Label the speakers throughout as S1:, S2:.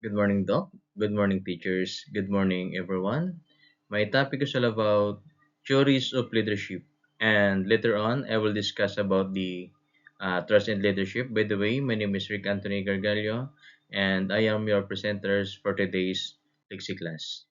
S1: Good morning, Doc. Good morning, teachers. Good morning, everyone. My topic is all about theories of leadership. And later on, I will discuss about the trust in leadership. By the way, my name is Rick Anthony Gargalio, and I am your presenters for today's Lexi class.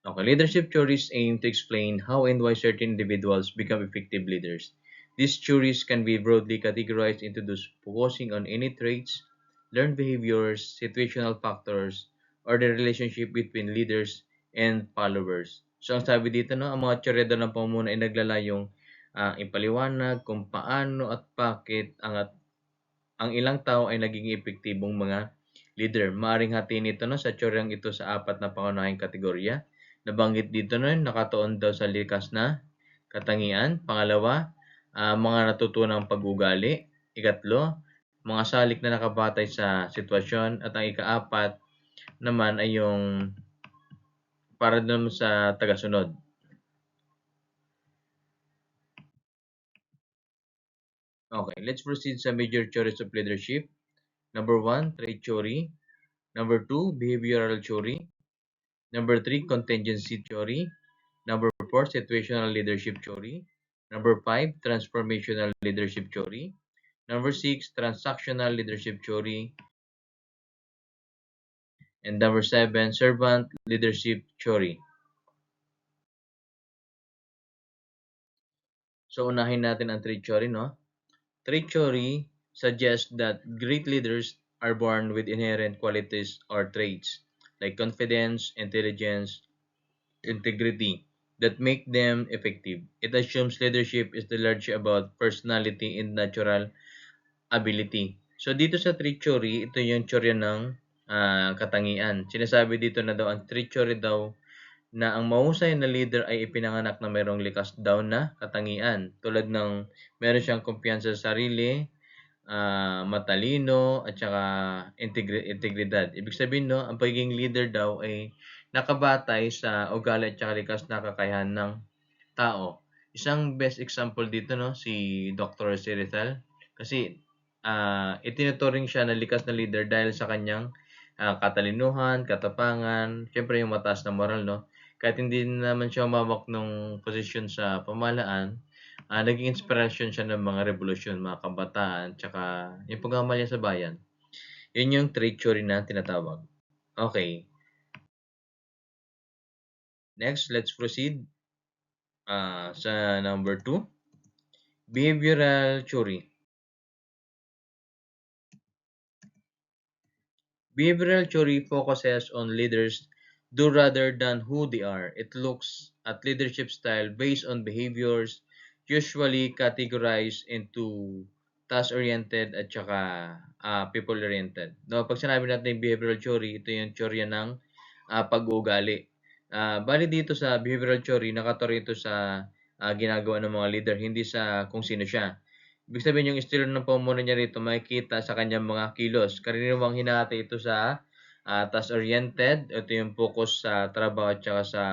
S1: Okay, leadership theories aim to explain how and why certain individuals become effective leaders. These theories can be broadly categorized into those focusing on any traits, learned behaviors, situational factors, or the relationship between leaders and followers. So ang sabi dito, no, ang mga teorya daw ng pamumuno ay naglalayong ipaliwanag kung paano at bakit ang ilang tao ay naging epektibong mga leader. Maaring hatiin ito no, sa teoryang ito sa apat na pangunahing kategorya. Nabanggit dito no, nakatuon daw sa likas na katangian. Pangalawa, mga natutunang pag-ugali. Ikatlo, mga salik na nakabatay sa sitwasyon. At ang ikaapat naman ay yung para naman sa tagasunod. Okay, let's proceed sa major theories of leadership. Number 1, trait theory. Number 2, behavioral theory. Number 3, contingency theory. Number 4, situational leadership theory. Number 5, transformational leadership theory. Number 6, transactional leadership theory. And number 7, servant leadership theory. So, unahin natin ang trait theory, no? Trait theory suggests that great leaders are born with inherent qualities or traits like confidence, intelligence, integrity that make them effective. It assumes leadership is largely about personality and natural ability. So dito sa trait theory, ito yung teorya ng katangian. Sinasabi dito na daw ang trait theory daw na ang mahusay na leader ay ipinanganak na mayroong likas daw na katangian. Tulad ng meron siyang kumpiyansa sa sarili, matalino, at saka integridad. Ibig sabihin, no, ang pagiging leader daw ay nakabatay sa ugali at saka likas na kakayahan ng tao. Isang best example dito, no, si Dr. Rizal. Kasi itinuturing siya na likas na leader dahil sa kanyang katalinuhan, katapangan, syempre yung mataas na moral, no. Kahit hindi naman siya umawak ng posisyon sa pamahalaan, naging inspirasyon siya ng mga revolusyon, mga kabataan, tsaka yung pagmamalya sa bayan. Yun yung trait theory na tinatawag. Okay. Next, let's proceed sa number 2. Behavioral theory. Behavioral theory focuses on leaders do rather than who they are. It looks at leadership style based on behaviors usually categorized into task-oriented at saka people-oriented. No, pag sinabi natin behavioral theory, ito yung teorya ng pag-uugali. Bali dito sa behavioral theory, nakatuon ito sa ginagawa ng mga leader, hindi sa kung sino siya. Ibig sabihin yung estilo ng pamumuno niya rito makikita sa kanyang mga kilos. Karaniwang hinati ito sa task-oriented. Ito yung focus sa trabaho at saka sa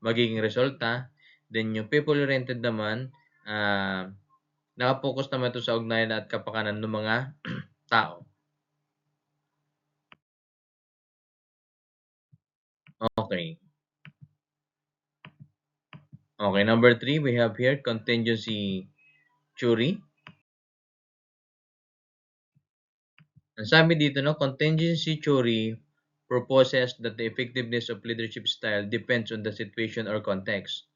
S1: magiging resulta. Then yung people-oriented naman, nakapokus naman ito sa ugnayan at kapakanan ng mga tao. Okay. Okay, number 3, we have here contingency theory. Ang sabi dito, no, contingency theory proposes that the effectiveness of leadership style depends on the situation or context.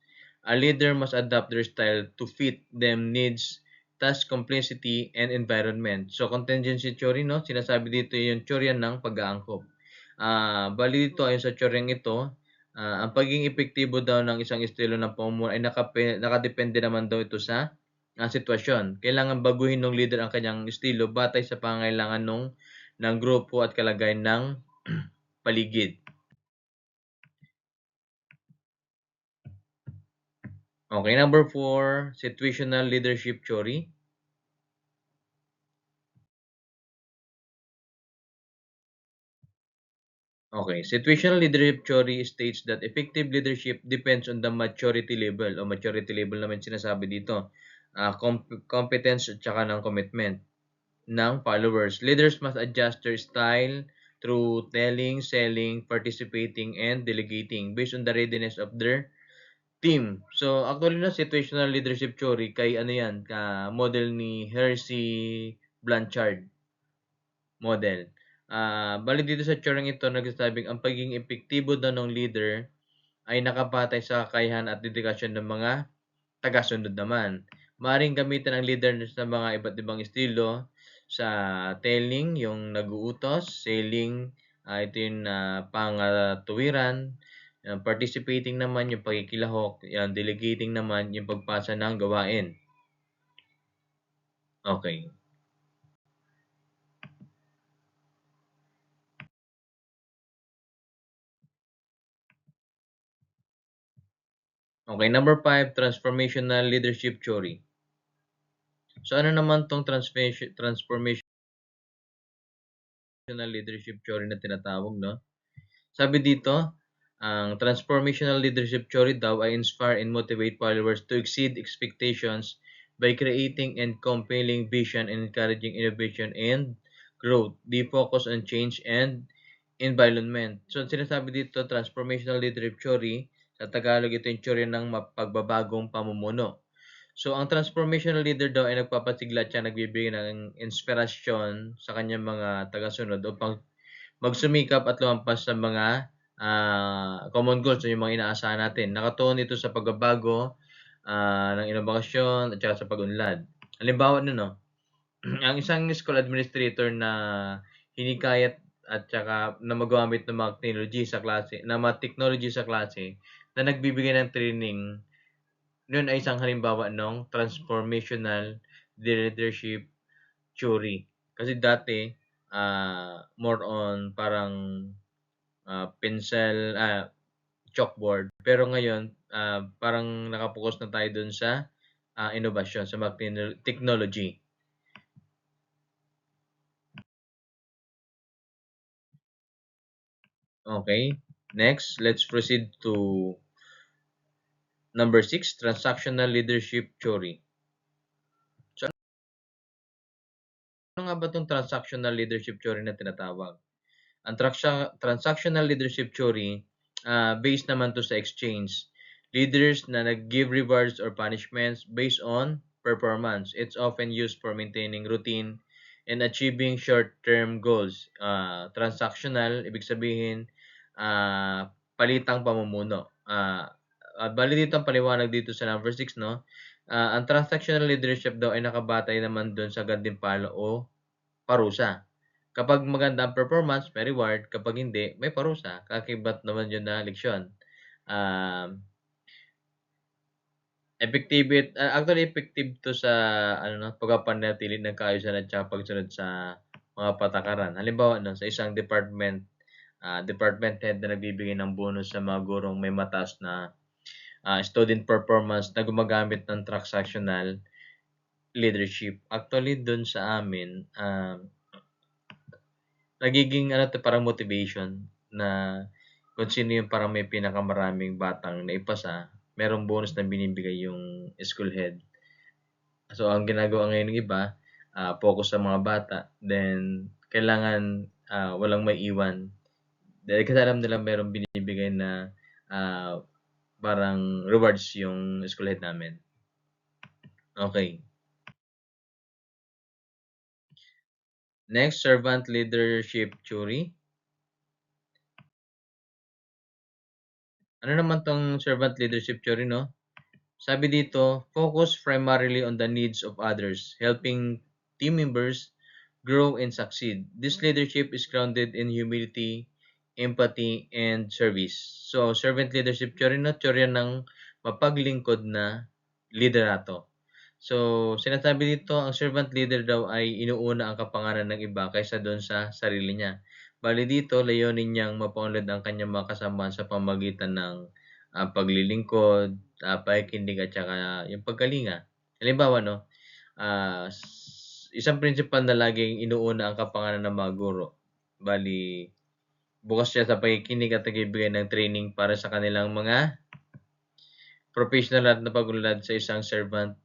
S1: A leader must adapt their style to fit them needs, task complexity, and environment. So, contingency theory, no, sinasabi dito yung teorya ng pag-aangkop. Bali dito, ayon sa teoryang ito, ang pagiging epektibo daw ng isang estilo ng pamumuno ay nakadepende naman daw ito sa sitwasyon. Kailangan baguhin ng leader ang kanyang estilo batay sa pangangailangan ng grupo at kalagayan ng paligid. Okay, number 4, situational leadership theory. Okay, situational leadership theory states that effective leadership depends on the maturity level o maturity level naman sinasabi dito. Competence at saka ng commitment. ng followers. Leaders must adjust their style through telling, selling, participating, and delegating based on the readiness of their team. So, actually na situational leadership theory kay ano yan, model ni Hersey Blanchard model. Bali dito sa theory ito, nagsasabing ang pagiging epektibo daw ng leader ay nakapatay sa kakayahan at dedikasyon ng mga tagasunod naman. Maaaring gamitin ang leader sa mga iba't ibang estilo sa telling, yung nag-uutos, selling, ito yung pangatuwiran, participating naman yung pagkikilahok, yan, delegating naman yung pagpasa ng gawain. Okay. Okay, number 5, transformational leadership theory. So ano naman tong transformational leadership theory na tinatawag, no? Sabi dito, ang transformational leadership theory daw ay inspire and motivate followers to exceed expectations by creating and compelling vision and encouraging innovation and growth. They focus on change and environment. So, sinasabi dito, transformational leadership theory, sa Tagalog ito yung theory ng pagbabagong pamumuno. So, ang transformational leader daw ay nagpapasigla at siya nagbibigay ng inspirasyon sa kanyang mga tagasunod upang magsumikap at lumampas sa mga common goals o yung mga inaasahan natin. Nakatuon ito sa pagbabago ng inobasyon at saka sa pag-unlad. Halimbawa nun, no, ang isang school administrator na hinikayat at saka na magamit ng mga technology sa klase, na nagbibigay ng training, yun ay isang halimbawa ng transformational leadership theory. Kasi dati, more on parang pencil, chalkboard. Pero ngayon, parang nakapokus na tayo dun sa innovation, sa mga technology. Okay. Next, let's proceed to number 6, transactional leadership theory. So, ano nga ba itong transactional leadership theory na tinatawag? Ang transactional leadership theory, based naman to sa exchange. Leaders na nag-give rewards or punishments based on performance. It's often used for maintaining routine and achieving short-term goals. Transactional, ibig sabihin, palitang pamumuno. Bali dito ang paliwanag dito sa number 6, no? Ang transactional leadership daw ay nakabatay naman doon sa gantimpala o parusa. Kapag maganda ang performance, may reward. Kapag hindi, may parusa. Kakibat naman yun na leksyon. Actually effective to sa pagpapanatili ng kaayusan at saka pagsunod sa mga patakaran. Halimbawa, no, sa isang department head na nagbibigay ng bonus sa mga gurong may mataas na student performance na gumagamit ng transactional leadership. Actually, dun sa amin, nagiging parang motivation na kung sino yung parang may pinakamaraming batang naipasa, merong bonus na binibigay yung school head. So, ang ginagawa ngayon ng iba, focus sa mga bata, then kailangan walang maiiwan. Dahil kasi alam nila merong binibigay na parang rewards yung school head namin. Okay. Next, servant leadership theory. Ano naman tong servant leadership theory, no? Sabi dito, focus primarily on the needs of others, helping team members grow and succeed. This leadership is grounded in humility, empathy, and service. So, servant leadership theory na teorya ng mapaglingkod na liderato. So, sinasabi dito, ang servant leader daw ay inuuna ang kapangalan ng iba kaysa doon sa sarili niya. Bali dito, layunin niyang mapaunlad ang kanyang mga kasamahan sa pamagitan ng paglilingkod, pakikinig at saka yung pagkalinga. Halimbawa, no, isang principal na laging inuuna ang kapangalan ng mga guro. Bali, bukas siya sa pakikinig at nagbibigay ng training para sa kanilang mga professional at napagunlad sa isang servant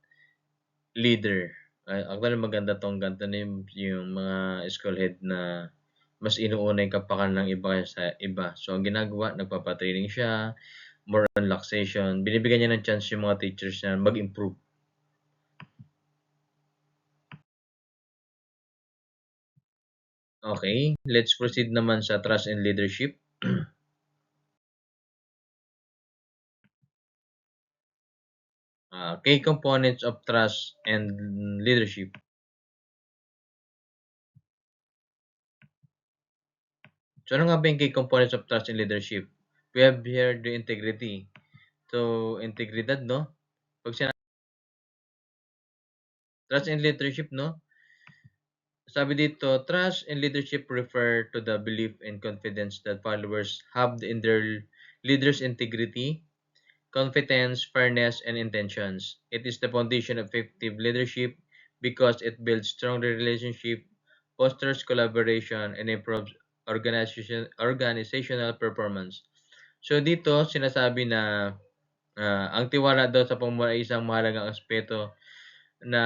S1: leader. Actually maganda 'tong ganito na yung mga school head na mas inuuna yung kapakanan ng iba kaysa iba. So, ang ginagawa nagpapa-training siya, more on relaxation, binibigyan niya ng chance yung mga teachers na mag-improve. Okay, let's proceed naman sa trust and leadership. Key components of trust and leadership. So, ano nga ba yung key components of trust and leadership? We have here the integrity. So, integridad, no? Pag sinabi trust and leadership, no? Sabi dito, trust and leadership refer to the belief and confidence that followers have in their leaders' integrity, competence, fairness, and intentions. It is the foundation of effective leadership because it builds stronger relationship, fosters collaboration, and improves organizational performance. So dito sinasabi na ang tiwala daw sa pamumuno ay isang mahalagang aspeto na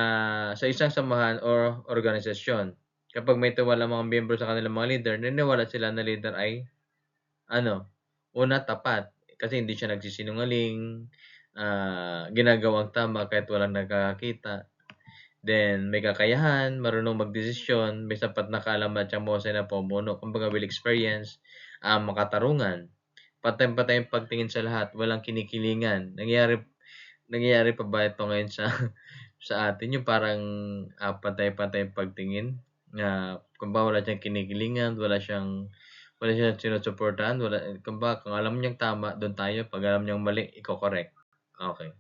S1: sa isang samahan o organisasyon. Kapag may tiwala ang mga miyembro sa kanilang mga leader, naniniwala sila na leader ay ano, una tapat kasi hindi siya nagsisinungaling, ginagawang tama kahit walang nakakakita. Then may kakayahan, marunong magdesisyon, may sapat na kaalaman at siyang mahusay na pamumuno, kumbaga will experience, makatarungan, patay-patay ang pagtingin sa lahat, walang kinikilingan. Nangyayari pa ba ito ngayon sa sa atin yung parang, pantay-pantay ang pagtingin na kumbaga wala siyang kinikilingan, wala siyang sinusuportahan, kumbaga kung alam niyang tama dun tayo, 'pag alam niyang mali iko-correct. Okey.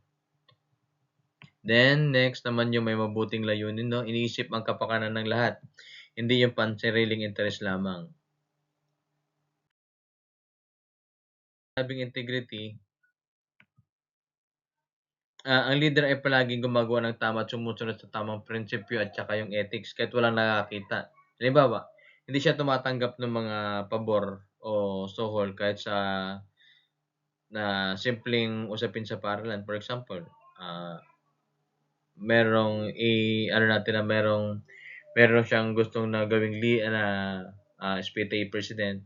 S1: Then next naman yung may mabuting layunin 'no, iniisip ang kapakanan ng lahat, hindi yung pansariling interes lamang. Sabing integrity, ang leader ay palaging gumagawa ng tama at sumusunod sa tamang prinsipyo at saka yung ethics kahit walang nakakita. Halimbawa, hindi siya tumatanggap ng mga pabor o suhol kahit sa na simpleng usapin sa paaralan. For example, merong ano natin na meron siyang gustong na gawing na, SPTA president.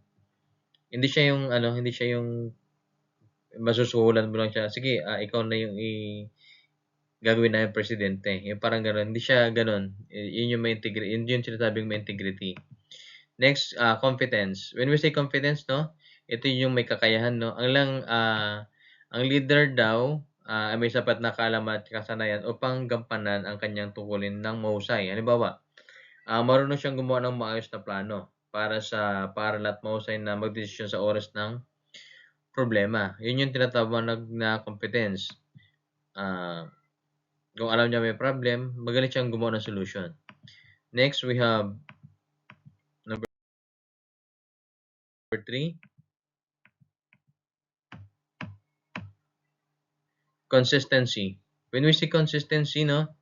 S1: Hindi siya yung masusuhulan mo lang siya, "Sige, ikaw na yung gagawin namin presidente." Yung parang gano'n, hindi siya gano'n. Yun yung yun yung sinasabing may integrity. Next, competence. When we say competence 'no, ito yung may kakayahan 'no, ang leader daw, ay may sapat na kaalaman at kasanayan upang gampanan ang kanyang tungkulin ng mahusay. Halimbawa, marunong siyang gumawa ng maayos na plano para sa paaralan at mahusay na magdesisyon sa oras ng problema. Yun yung tinatawag na competence. Ah, kung alam niya may problem, magaling siyang gumawa ng solution. Next, we have number 3, consistency. When we say consistency 'no,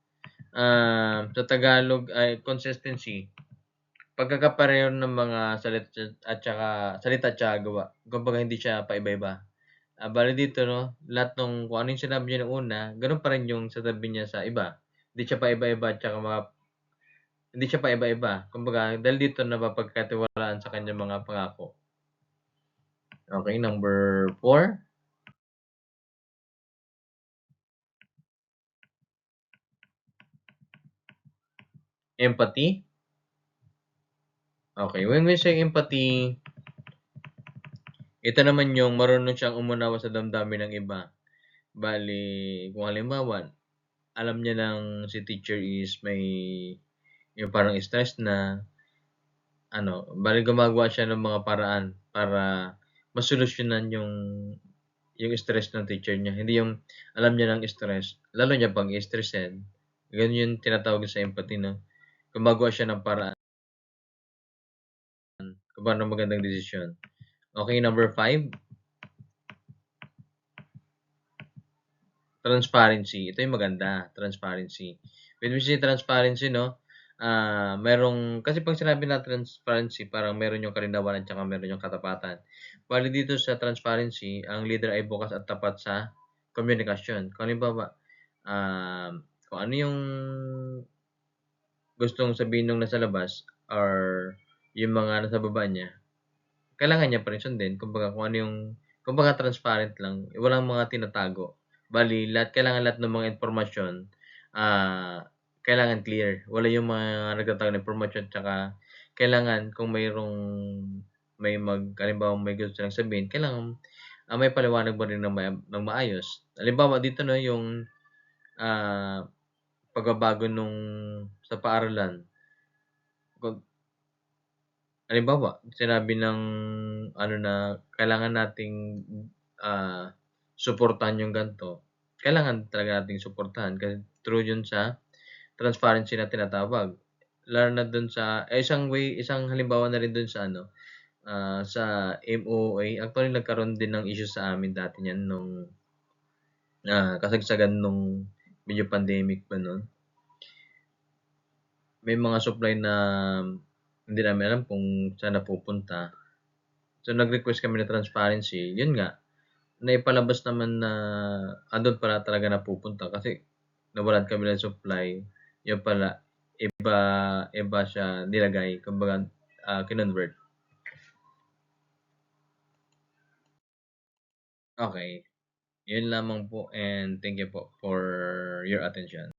S1: sa Tagalog ay consistency, pagkakapareho ng mga salita at saka gawa. Kumbaga hindi siya paiba-iba. Bale dito 'no, lahat kung ano yung sinabi niya nung una, gano'n pa rin yung sasabihin niya sa iba. Hindi siya paiba-iba at saka hindi siya paiba-iba. Kumbaga dahil dito napapagkatiwalaan sa kanyang mga pangako. Okay, number 4, empathy. Okay, when we say empathy, ito naman yung marunong siyang umunawa sa damdamin ng iba. Bale, kung halimbawa, alam niya ng si teacher is may yung parang stress na bale gumagawa siya ng mga paraan para masolusyunan yung stress ng teacher niya. Hindi yung alam niya ng stress, lalo niya pang i-stressin. Ganun yung tinatawag sa empathy 'no. Gumagawa siya ng paraan kung paano magandang desisyon. Okay, number 5, transparency. Ito yung maganda, transparency. When we say transparency 'no, merong kasi 'pag sinabi na transparency parang meron yung kalinawan at saka meron yung katapatan. Bale dito sa transparency, ang leader ay bukas at tapat sa komunikasyon. Kung halimbawa, kung ano yung gustong sabihin nung nasa labas or yung mga nasa baba niya, kailangan niya pa rin sundin. Kumbaga kung ano yung kumbaga transparent lang, walang mga tinatago. Bale lahat ng mga impormasyon, kailangan clear. Wala yung mga nagtatago ng impormasyon tsaka kailangan kung halimbawa may gusto silang sabihin, kailangan, maipaliwanag mo rin ng maayos. Halimbawa dito 'no, yung, ah, pagbabago sa paaralan. Kung halimbawa, sinabi ng ano na kailangan nating, suportahan yung gan'to, kailangan talaga nating suportahan kasi through yun sa transparency na tinatawag. Lalo na dun sa isang halimbawa na rin dun sa ano, sa MOA. Actually nagkaroon din ng issue sa amin dati niyan nung, kasagsagan nung medyo pandemic pa nun. May mga supply na hindi namin alam kung saan napupunta. So, nag-request kami ng transparency. Yun nga, naipalabas naman na andun pala talaga napupunta kasi nawalan kami ng supply. Yun pala, iba, iba siya nilagay. Kumbaga, kinonvert. Okay. Yun lamang po and thank you po for your attention.